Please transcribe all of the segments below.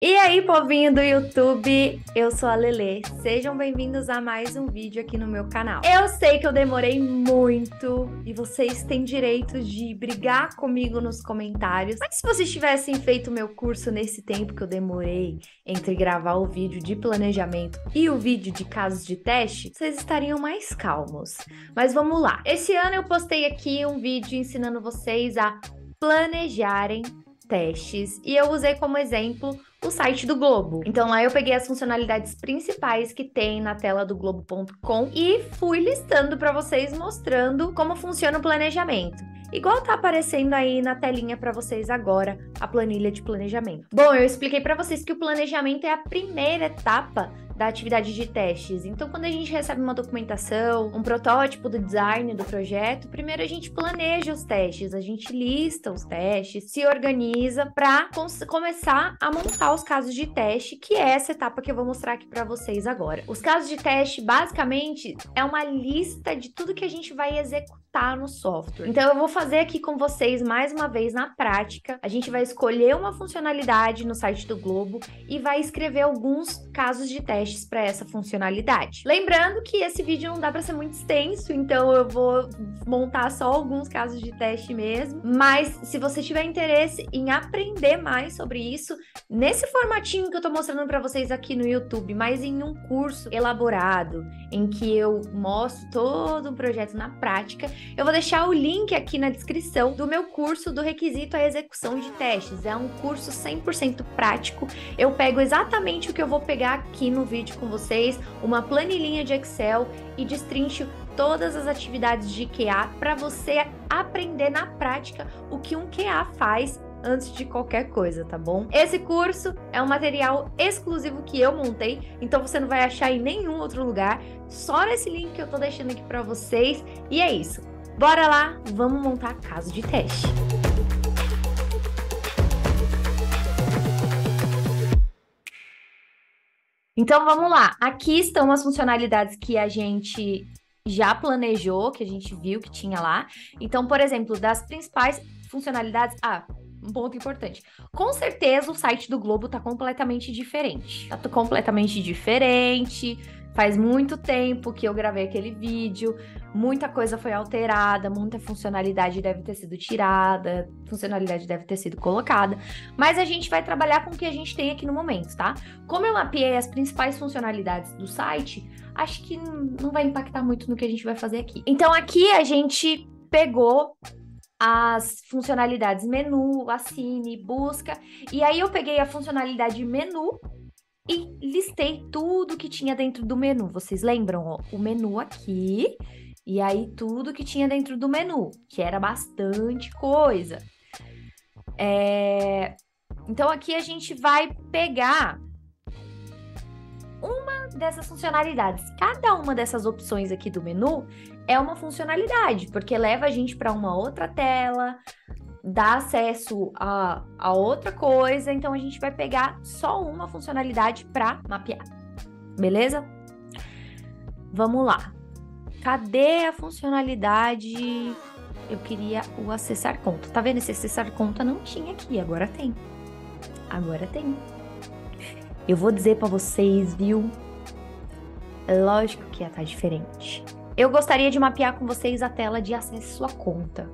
E aí, povinho do YouTube, eu sou a Lelê. Sejam bem-vindos a mais um vídeo aqui no meu canal. Eu sei que eu demorei muito e vocês têm direito de brigar comigo nos comentários, mas se vocês tivessem feito o meu curso nesse tempo que eu demorei entre gravar o vídeo de planejamento e o vídeo de casos de teste, vocês estariam mais calmos. Mas vamos lá. Esse ano eu postei aqui um vídeo ensinando vocês a planejarem testes e eu usei como exemplo o site do Globo. Então lá eu peguei as funcionalidades principais que tem na tela do globo.com e fui listando para vocês mostrando como funciona o planejamento. Igual tá aparecendo aí na telinha para vocês agora, a planilha de planejamento. Bom, eu expliquei para vocês que o planejamento é a primeira etapa da atividade de testes. Então, quando a gente recebe uma documentação, um protótipo do design do projeto, primeiro a gente planeja os testes, a gente lista os testes, se organiza para começar a montar os casos de teste, que é essa etapa que eu vou mostrar aqui para vocês agora. Os casos de teste, basicamente, é uma lista de tudo que a gente vai executar no software. Então, eu vou fazer aqui com vocês mais uma vez na prática. A gente vai escolher uma funcionalidade no site do Globo e vai escrever alguns casos de testes para essa funcionalidade. Lembrando que esse vídeo não dá para ser muito extenso, então eu vou montar só alguns casos de teste mesmo, mas se você tiver interesse em aprender mais sobre isso, nesse formatinho que eu tô mostrando para vocês aqui no YouTube, mas em um curso elaborado, em que eu mostro todo o projeto na prática, eu vou deixar o link aqui na descrição do meu curso do requisito à execução de testes. É um curso 100% prático. Eu pego exatamente o que eu vou pegar aqui no vídeo com vocês, uma planilhinha de Excel e destrincho todas as atividades de QA para você aprender na prática o que um QA faz antes de qualquer coisa, tá bom? Esse curso é um material exclusivo que eu montei, então você não vai achar em nenhum outro lugar, só nesse link que eu tô deixando aqui para vocês. E é isso. Bora lá, vamos montar caso de teste. Então vamos lá. Aqui estão as funcionalidades que a gente já planejou, que a gente viu que tinha lá. Então, por exemplo, das principais funcionalidades, um ponto importante. Com certeza o site do Globo tá completamente diferente. Tá completamente diferente. Faz muito tempo que eu gravei aquele vídeo, muita coisa foi alterada, muita funcionalidade deve ter sido tirada, funcionalidade deve ter sido colocada, mas a gente vai trabalhar com o que a gente tem aqui no momento, tá? Como eu mapeei as principais funcionalidades do site, acho que não vai impactar muito no que a gente vai fazer aqui. Então aqui a gente pegou as funcionalidades menu, assine, busca, e aí eu peguei a funcionalidade menu e listei tudo que tinha dentro do menu. Vocês lembram, ó, o menu aqui, e aí tudo que tinha dentro do menu, que era bastante coisa. Então aqui a gente vai pegar uma dessas funcionalidades. Cada uma dessas opções aqui do menu é uma funcionalidade, porque leva a gente para uma outra tela, dá acesso a outra coisa, então a gente vai pegar só uma funcionalidade para mapear, beleza? Vamos lá. Cadê a funcionalidade? Eu queria o acessar conta. Tá vendo? Esse acessar conta não tinha aqui, agora tem. Agora tem. Eu vou dizer para vocês, viu? Lógico que ia estar diferente. Eu gostaria de mapear com vocês a tela de acesso à conta,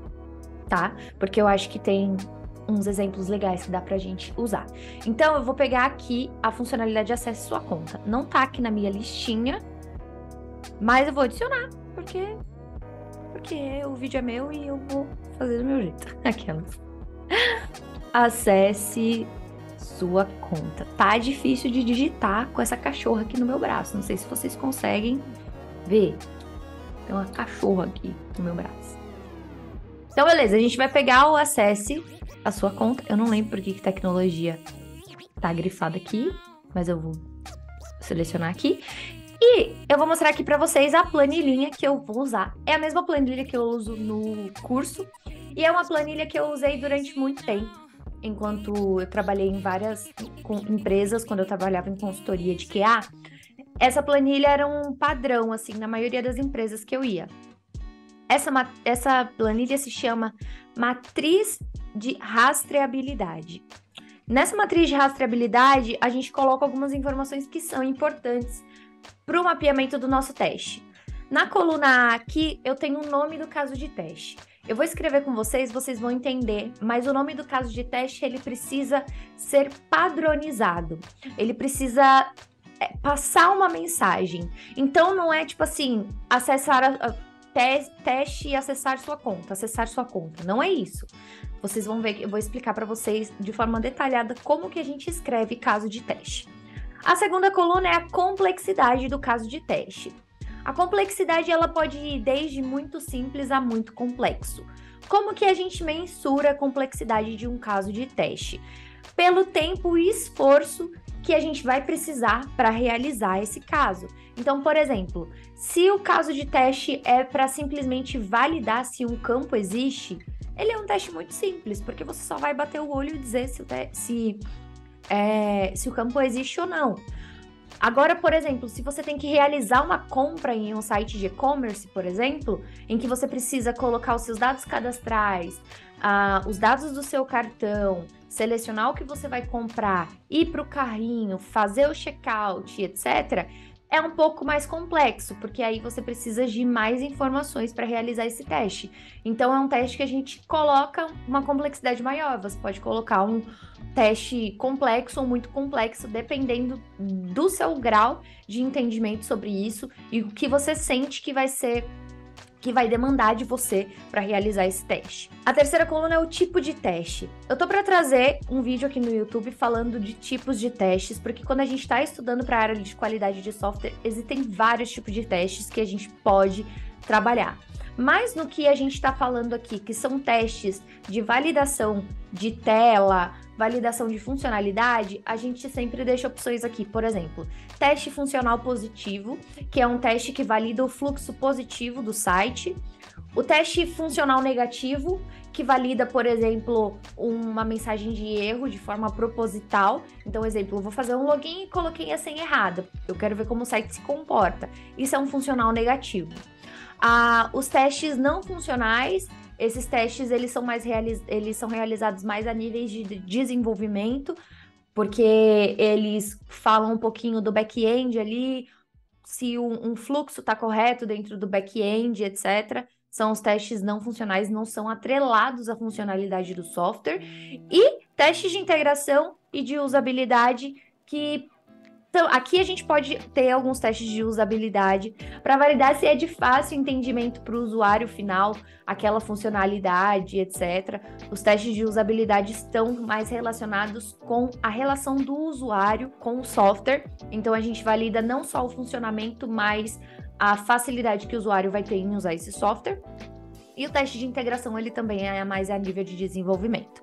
tá? Porque eu acho que tem uns exemplos legais que dá pra gente usar. Então, eu vou pegar aqui a funcionalidade de acesso à sua conta. Não tá aqui na minha listinha, mas eu vou adicionar, porque o vídeo é meu e eu vou fazer do meu jeito. Aquelas. Acesse sua conta. Tá difícil de digitar com essa cachorra aqui no meu braço. Não sei se vocês conseguem ver. Tem uma cachorra aqui no meu braço. Então, beleza, a gente vai pegar o acesse a sua conta. Eu não lembro por que tecnologia tá grifada aqui, mas eu vou selecionar aqui. E eu vou mostrar aqui pra vocês a planilhinha que eu vou usar. É a mesma planilha que eu uso no curso e é uma planilha que eu usei durante muito tempo, enquanto eu trabalhei em várias empresas, quando eu trabalhava em consultoria de QA. Essa planilha era um padrão, assim, na maioria das empresas que eu ia. Essa planilha se chama Matriz de Rastreabilidade. Nessa matriz de rastreabilidade, a gente coloca algumas informações que são importantes para o mapeamento do nosso teste. Na coluna A aqui, eu tenho o nome do caso de teste. Eu vou escrever com vocês, vocês vão entender, mas o nome do caso de teste, ele precisa ser padronizado. Ele precisa passar uma mensagem. Então, não é tipo assim, acessar teste e acessar sua conta. Não é isso. Vocês vão ver que eu vou explicar para vocês de forma detalhada como que a gente escreve caso de teste. A segunda coluna é a complexidade do caso de teste. A complexidade, ela pode ir desde muito simples a muito complexo. Como que a gente mensura a complexidade de um caso de teste? Pelo tempo e esforço que a gente vai precisar para realizar esse caso. Então, por exemplo, se o caso de teste é para simplesmente validar se um campo existe, ele é um teste muito simples, porque você só vai bater o olho e dizer se o campo existe ou não. Agora, por exemplo, se você tem que realizar uma compra em um site de e-commerce, por exemplo, em que você precisa colocar os seus dados cadastrais, os dados do seu cartão, selecionar o que você vai comprar, ir para o carrinho, fazer o checkout, etc., é um pouco mais complexo, porque aí você precisa de mais informações para realizar esse teste. Então, é um teste que a gente coloca uma complexidade maior. Você pode colocar um teste complexo ou muito complexo, dependendo do seu grau de entendimento sobre isso e o que você sente que vai demandar de você para realizar esse teste. A terceira coluna é o tipo de teste. Eu tô para trazer um vídeo aqui no YouTube falando de tipos de testes, porque quando a gente está estudando para a área de qualidade de software, existem vários tipos de testes que a gente pode trabalhar. Mas no que a gente está falando aqui, que são testes de validação de tela, validação de funcionalidade, a gente sempre deixa opções aqui. Por exemplo, teste funcional positivo, que é um teste que valida o fluxo positivo do site. O teste funcional negativo, que valida, por exemplo, uma mensagem de erro de forma proposital. Então, exemplo, eu vou fazer um login e coloquei a senha errada. Eu quero ver como o site se comporta. Isso é um funcional negativo. Os testes não funcionais, esses testes eles são realizados mais a níveis de desenvolvimento, porque eles falam um pouquinho do back-end ali, se um fluxo está correto dentro do back-end, etc. São os testes não funcionais, não são atrelados à funcionalidade do software. E testes de integração e de usabilidade que... Então, aqui a gente pode ter alguns testes de usabilidade para validar se é de fácil entendimento para o usuário final, aquela funcionalidade, etc. Os testes de usabilidade estão mais relacionados com a relação do usuário com o software. Então, a gente valida não só o funcionamento, mas a facilidade que o usuário vai ter em usar esse software. E o teste de integração, ele também é mais a nível de desenvolvimento.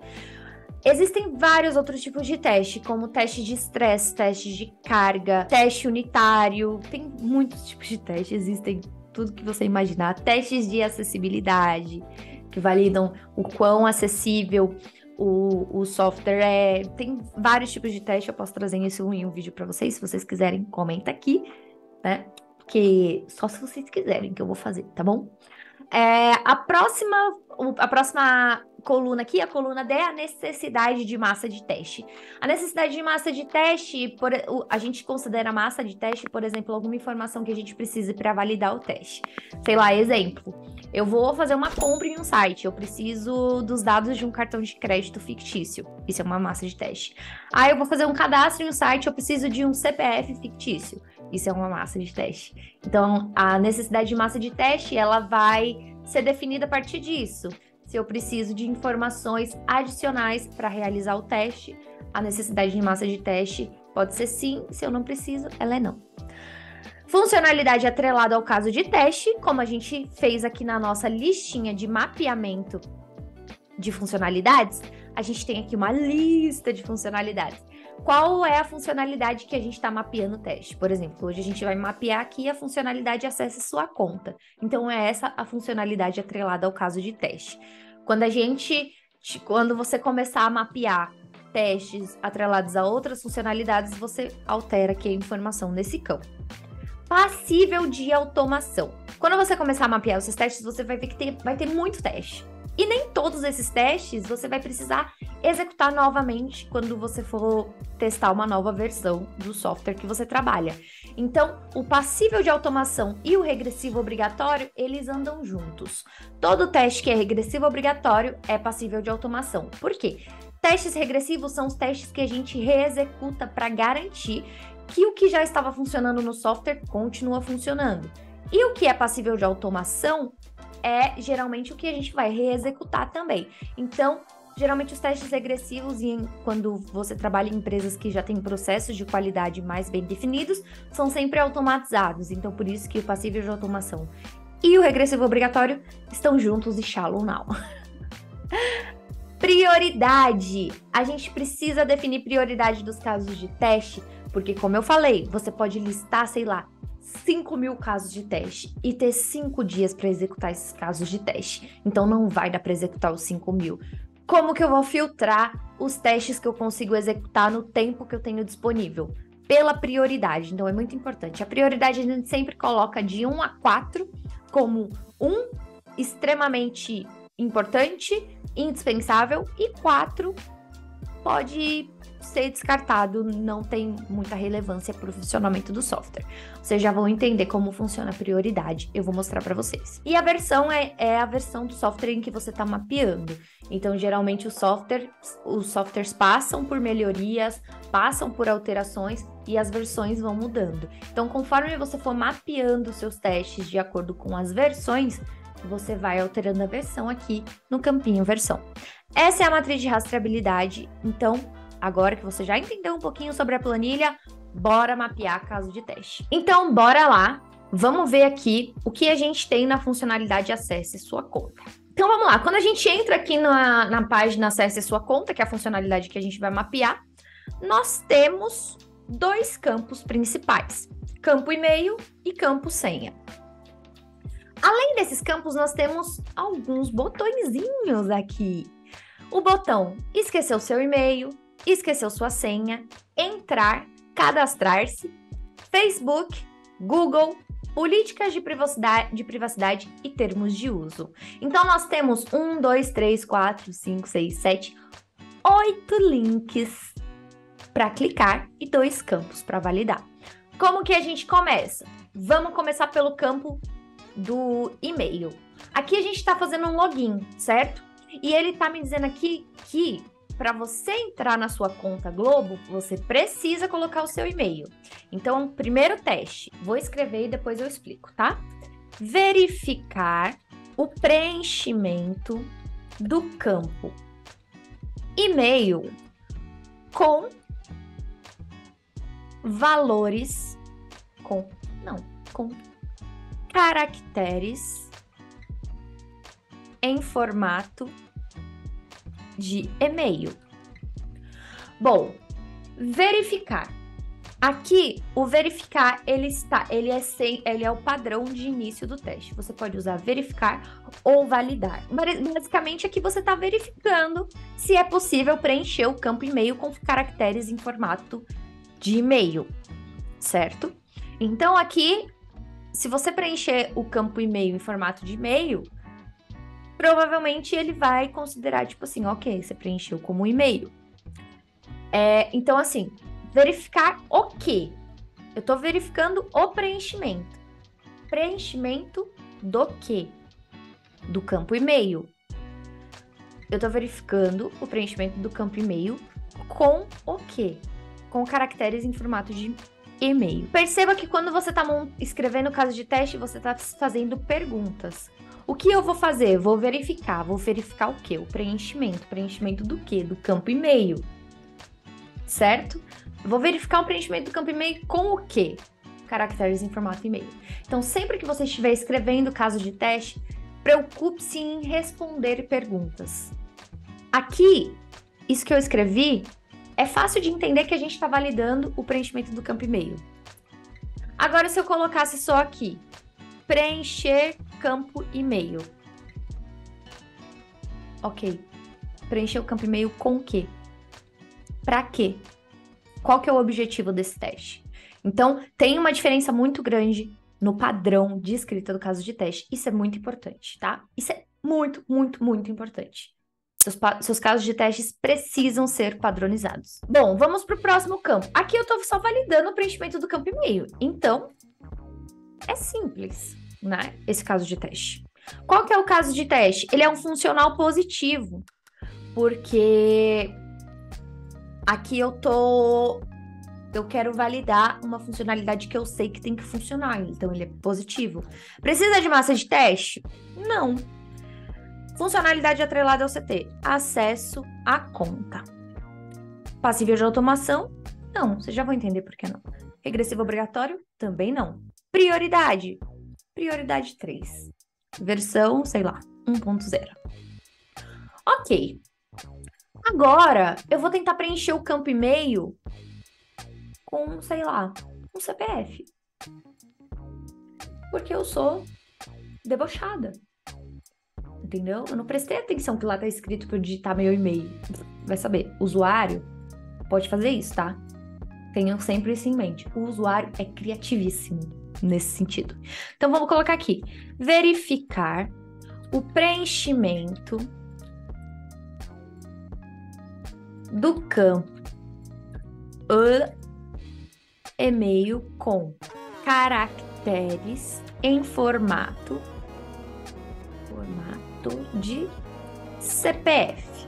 Existem vários outros tipos de teste, como teste de estresse, teste de carga, teste unitário, tem muitos tipos de teste, existem tudo que você imaginar. Testes de acessibilidade, que validam o quão acessível o software é. Tem vários tipos de teste, eu posso trazer isso em um vídeo para vocês, se vocês quiserem, comenta aqui, né? Porque só se vocês quiserem que eu vou fazer, tá bom? A próxima coluna aqui, a coluna D, é a necessidade de massa de teste. A necessidade de massa de teste, a gente considera massa de teste, por exemplo, alguma informação que a gente precise para validar o teste. Sei lá, exemplo, eu vou fazer uma compra em um site, eu preciso dos dados de um cartão de crédito fictício. Isso é uma massa de teste. Eu vou fazer um cadastro em um site, eu preciso de um CPF fictício. Isso é uma massa de teste. Então, a necessidade de massa de teste, ela vai ser definida a partir disso. Se eu preciso de informações adicionais para realizar o teste, a necessidade de massa de teste pode ser sim, se eu não preciso, ela é não. Funcionalidade atrelada ao caso de teste, como a gente fez aqui na nossa listinha de mapeamento de funcionalidades, a gente tem aqui uma lista de funcionalidades. Qual é a funcionalidade que a gente está mapeando o teste? Por exemplo, hoje a gente vai mapear aqui a funcionalidade acesse sua conta. Então, é essa a funcionalidade atrelada ao caso de teste. Quando você começar a mapear testes atrelados a outras funcionalidades, você altera aqui a informação nesse campo. Passível de automação. Quando você começar a mapear os seus testes, você vai ver que vai ter muito teste. E nem todos esses testes você vai precisar executar novamente quando você for testar uma nova versão do software que você trabalha. Então, o passível de automação e o regressivo obrigatório, eles andam juntos. Todo teste que é regressivo obrigatório é passível de automação. Por quê? Testes regressivos são os testes que a gente reexecuta para garantir que o que já estava funcionando no software continua funcionando. E o que é passível de automação é geralmente o que a gente vai reexecutar também. Então, geralmente os testes regressivos, quando você trabalha em empresas que já têm processos de qualidade mais bem definidos, são sempre automatizados. Então, por isso que o passível de automação e o regressivo obrigatório estão juntos e shallow now. Prioridade. A gente precisa definir prioridade dos casos de teste, porque, como eu falei, você pode listar, sei lá, 5.000 casos de teste e ter 5 dias para executar esses casos de teste. Então, não vai dar para executar os 5.000. Como que eu vou filtrar os testes que eu consigo executar no tempo que eu tenho disponível? Pela prioridade. Então, é muito importante. A prioridade a gente sempre coloca de 1 a 4 como 1 extremamente importante, indispensável, e 4 pode ser descartado, não tem muita relevância para o funcionamento do software. Vocês já vão entender como funciona a prioridade, eu vou mostrar para vocês. E a versão é a versão do software em que você está mapeando. Então, geralmente os softwares passam por melhorias, passam por alterações e as versões vão mudando. Então, conforme você for mapeando os seus testes de acordo com as versões, você vai alterando a versão aqui no campinho versão. Essa é a matriz de rastreabilidade. Então, agora que você já entendeu um pouquinho sobre a planilha, bora mapear caso de teste. Então, bora lá. Vamos ver aqui o que a gente tem na funcionalidade Acesse Sua Conta. Então, vamos lá. Quando a gente entra aqui na página Acesse Sua Conta, que é a funcionalidade que a gente vai mapear, nós temos 2 campos principais: campo e-mail e campo senha. Além desses campos, nós temos alguns botõezinhos aqui. O botão esqueceu seu e-mail, esqueceu sua senha, entrar, cadastrar-se, Facebook, Google, políticas de privacidade e termos de uso. Então, nós temos 1, 2, 3, 4, 5, 6, 7, 8 links para clicar e 2 campos para validar. Como que a gente começa? Vamos começar pelo campo do e-mail. Aqui a gente está fazendo um login, certo? E ele está me dizendo aqui que para você entrar na sua conta Globo, você precisa colocar o seu e-mail. Então, primeiro teste, vou escrever e depois eu explico, tá? Verificar o preenchimento do campo e-mail com valores, com caracteres em formato de e-mail. Bom, verificar. Aqui, o verificar, ele é o padrão de início do teste. Você pode usar verificar ou validar. Basicamente, aqui você está verificando se é possível preencher o campo e-mail com caracteres em formato de e-mail, certo? Então, aqui, se você preencher o campo e-mail em formato de e-mail, provavelmente ele vai considerar, tipo assim, ok, você preencheu como e-mail. Então, assim, verificar o quê? Eu tô verificando o preenchimento. Preenchimento do quê? Do campo e-mail. Eu tô verificando o preenchimento do campo e-mail com o quê? Com caracteres em formato de e-mail. Perceba que quando você está escrevendo o caso de teste, você está fazendo perguntas. O que eu vou fazer? Vou verificar o quê? O preenchimento. Preenchimento do quê? Do campo e-mail. Certo? Vou verificar o preenchimento do campo e-mail com o quê? Caracteres em formato e-mail. Então, sempre que você estiver escrevendo o caso de teste, preocupe-se em responder perguntas. Aqui, isso que eu escrevi, é fácil de entender que a gente está validando o preenchimento do campo e-mail. Agora, se eu colocasse só aqui, preencher campo e-mail. Ok. Preencher o campo e-mail com o quê? Para quê? Qual que é o objetivo desse teste? Então, tem uma diferença muito grande no padrão de escrita do caso de teste. Isso é muito importante, tá? Isso é Muito, muito, muito importante. Seus casos de testes precisam ser padronizados. Bom, vamos para o próximo campo. Aqui eu estou só validando o preenchimento do campo e-mail. Então, é simples, né? Esse caso de teste. Qual que é o caso de teste? Ele é um funcional positivo, porque aqui eu quero validar uma funcionalidade que eu sei que tem que funcionar, então ele é positivo. Precisa de massa de teste? Não. Funcionalidade atrelada ao CT, acesso à conta. Passível de automação? Não, vocês já vão entender por que não. Regressivo obrigatório? Também não. Prioridade? Prioridade 3. Versão, sei lá, 1.0. Ok. Agora, eu vou tentar preencher o campo e-mail com, sei lá, um CPF. Porque eu sou debochada. Entendeu? Eu não prestei atenção que lá tá escrito pra eu digitar meu e-mail. Vai saber, usuário pode fazer isso, tá? Tenham sempre isso em mente. O usuário é criativíssimo nesse sentido. Então, vamos colocar aqui. Verificar o preenchimento do campo e-mail com caracteres em formato de CPF.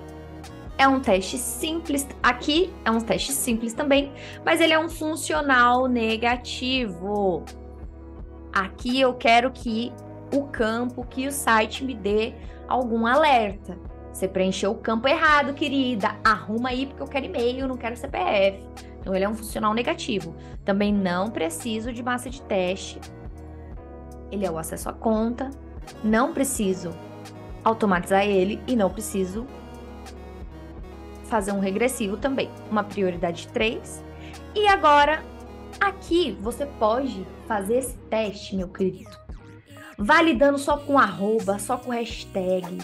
É um teste simples, aqui é um teste simples também, mas ele é um funcional negativo. Aqui eu quero que o campo, que o site me dê algum alerta. Você preencheu o campo errado, querida. Arruma aí porque eu quero e-mail, não quero CPF. Então ele é um funcional negativo. Também não preciso de massa de teste. Ele é o acesso à conta. Não preciso automatizar ele e não preciso fazer um regressivo também. Uma prioridade 3. E agora, aqui você pode fazer esse teste, meu querido, validando só com arroba, só com hashtag,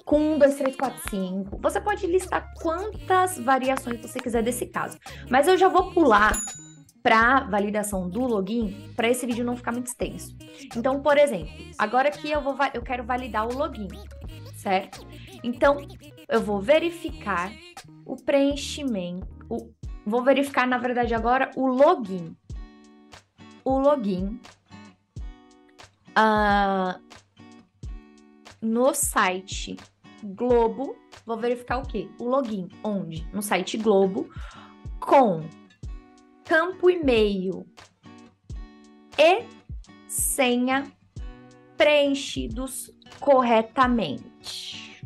com 1, 2, 3, 4, 5. Você pode listar quantas variações você quiser desse caso. Mas eu já vou pular para validação do login, para esse vídeo não ficar muito extenso. Então, por exemplo, agora aqui eu quero validar o login, certo? Então, eu vou verificar o preenchimento, vou verificar, na verdade, agora o login. O login no site Globo, vou verificar o quê? O login, onde? No site Globo, com campo e-mail e senha preenchidos corretamente.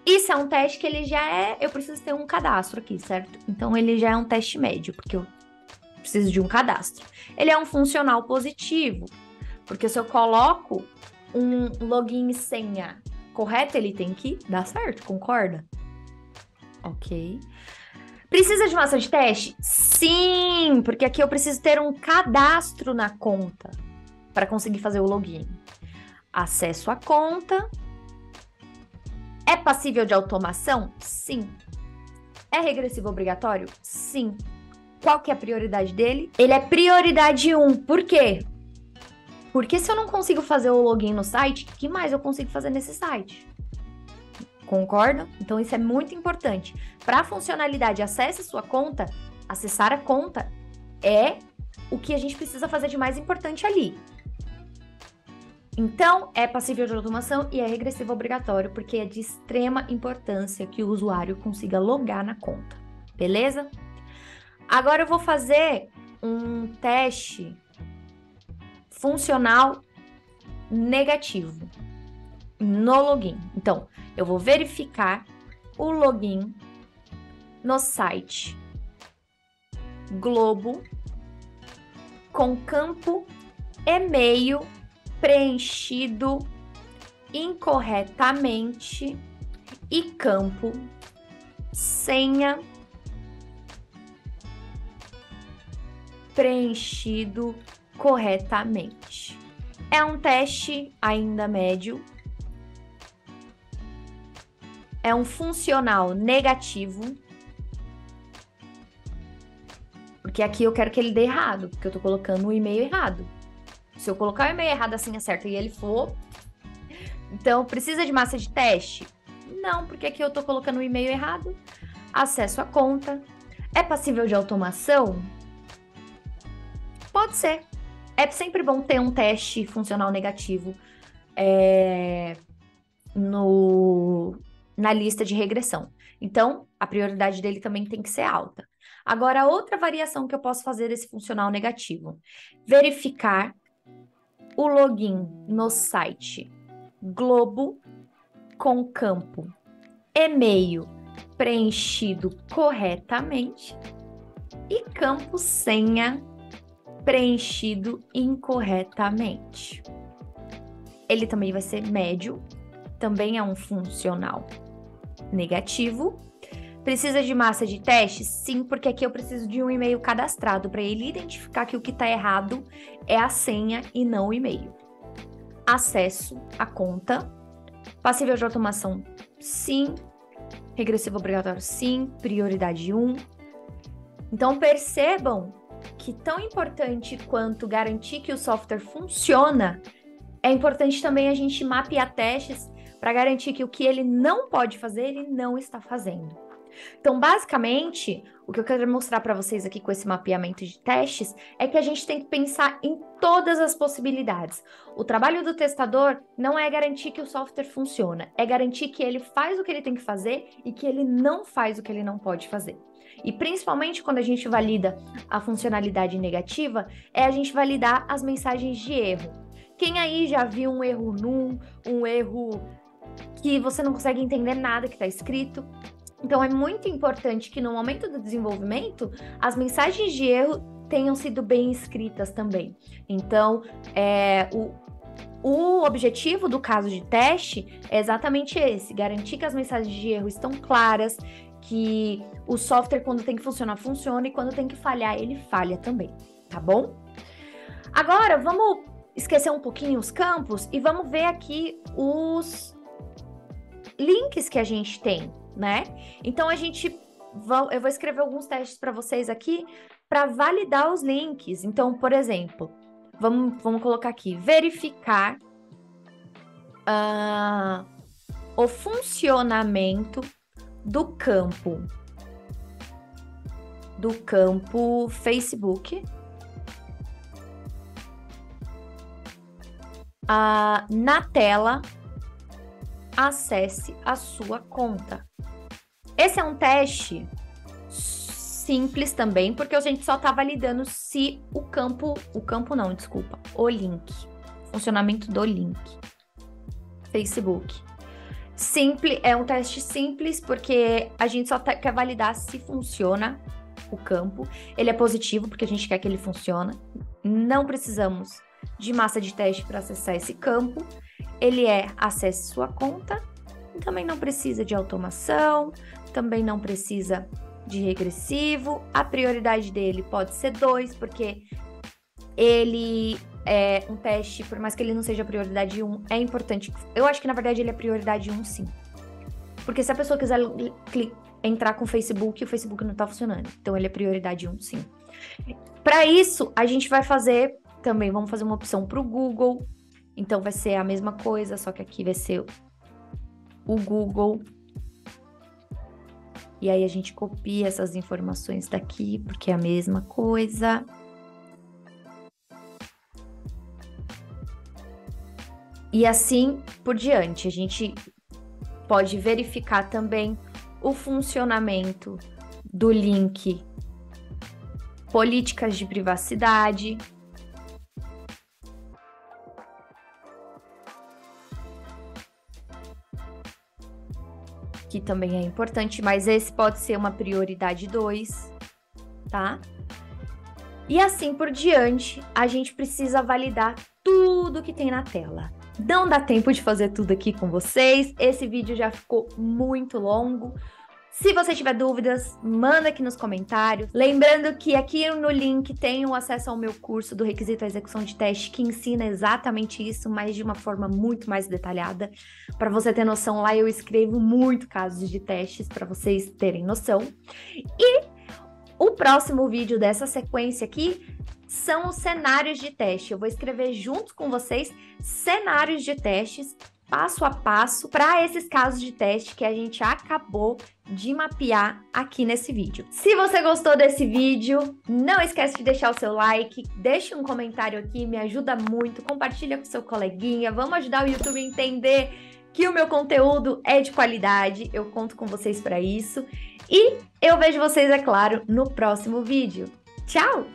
Isso é um teste que ele já é... Eu preciso ter um cadastro aqui, certo? Então, ele já é um teste médio, porque eu preciso de um cadastro. Ele é um funcional positivo, porque se eu coloco um login e senha correto, ele tem que dar certo, concorda? Ok. Precisa de massa de teste? Sim, porque aqui eu preciso ter um cadastro na conta para conseguir fazer o login. Acesso à conta. É passível de automação? Sim. É regressivo obrigatório? Sim. Qual que é a prioridade dele? Ele é prioridade 1. Por quê? Porque se eu não consigo fazer o login no site, o que mais eu consigo fazer nesse site? Concorda? Então, isso é muito importante. Para a funcionalidade acesse sua conta, acessar a conta é o que a gente precisa fazer de mais importante ali. Então, é passível de automação e é regressivo obrigatório, porque é de extrema importância que o usuário consiga logar na conta. Beleza? Agora eu vou fazer um teste funcional negativo no login. Então, eu vou verificar o login no site Globo com campo e-mail preenchido incorretamente e campo senha preenchido corretamente. É um teste ainda médio. É um funcional negativo. Porque aqui eu quero que ele dê errado, porque eu tô colocando o e-mail errado. Se eu colocar o e-mail errado assim é certo e ele for, Então, precisa de massa de teste? Não, porque aqui eu tô colocando o e-mail errado. Acesso à conta. É passível de automação? Pode ser. É sempre bom ter um teste funcional negativo na lista de regressão. Então, a prioridade dele também tem que ser alta. Agora, outra variação que eu posso fazer desse funcional negativo: verificar o login no site Globo com campo e-mail preenchido corretamente e campo senha preenchido incorretamente. Ele também vai ser médio, também é um funcional negativo. Precisa de massa de teste? Sim, porque aqui eu preciso de um e-mail cadastrado para ele identificar que o que está errado é a senha e não o e-mail. Acesso à conta. Passível de automação? Sim. Regressivo obrigatório? Sim. Prioridade 1. Então, percebam que tão importante quanto garantir que o software funciona, é importante também a gente mapear testes para garantir que o que ele não pode fazer, ele não está fazendo. Então, basicamente, o que eu quero mostrar para vocês aqui com esse mapeamento de testes é que a gente tem que pensar em todas as possibilidades. O trabalho do testador não é garantir que o software funciona, é garantir que ele faz o que ele tem que fazer e que ele não faz o que ele não pode fazer. E principalmente quando a gente valida a funcionalidade negativa, é a gente validar as mensagens de erro. Quem aí já viu um erro num, um erro que você não consegue entender nada que está escrito? Então, é muito importante que no momento do desenvolvimento, as mensagens de erro tenham sido bem escritas também. Então, o objetivo do caso de teste é exatamente esse: garantir que as mensagens de erro estão claras, que o software, quando tem que funcionar, funciona, e quando tem que falhar, ele falha também, tá bom? Agora, vamos esquecer um pouquinho os campos e vamos ver aqui os links que a gente tem, né? Então, eu vou escrever alguns testes para vocês aqui para validar os links. Então, por exemplo, vamos colocar aqui: verificar o funcionamento do campo Facebook na tela. Acesse a sua conta. Esse é um teste simples também, porque a gente só está validando se o link, funcionamento do link Facebook. É um teste simples, porque a gente só quer validar se funciona o campo. Ele é positivo, porque a gente quer que ele funcione. Não precisamos de massa de teste para acessar esse campo. Ele acesse sua conta. Também não precisa de automação, também não precisa de regressivo. A prioridade dele pode ser 2, porque ele é um teste, por mais que ele não seja prioridade 1, é importante. Eu acho que, na verdade, ele é prioridade 1, sim. Porque se a pessoa quiser entrar com o Facebook não está funcionando. Então, ele é prioridade 1, sim. Para isso, a gente vai fazer também, vamos fazer uma opção para o Google. Então, vai ser a mesma coisa, só que aqui vai ser o Google. E aí, a gente copia essas informações daqui, porque é a mesma coisa. E assim por diante. A gente pode verificar também o funcionamento do link políticas de privacidade. Que também é importante, mas esse pode ser uma prioridade 2, tá? E assim por diante, a gente precisa validar tudo que tem na tela. Não dá tempo de fazer tudo aqui com vocês, esse vídeo já ficou muito longo. Se você tiver dúvidas, manda aqui nos comentários. Lembrando que aqui no link tem o acesso ao meu curso do requisito à execução de teste, que ensina exatamente isso, mas de uma forma muito mais detalhada. Para você ter noção, lá eu escrevo muito casos de testes para vocês terem noção. E o próximo vídeo dessa sequência aqui são os cenários de teste. Eu vou escrever junto com vocês cenários de testes passo a passo para esses casos de teste que a gente acabou de mapear aqui nesse vídeo. Se você gostou desse vídeo, não esquece de deixar o seu like, deixe um comentário aqui, me ajuda muito, compartilha com seu coleguinha, vamos ajudar o YouTube a entender que o meu conteúdo é de qualidade, eu conto com vocês para isso. E eu vejo vocês, é claro, no próximo vídeo. Tchau!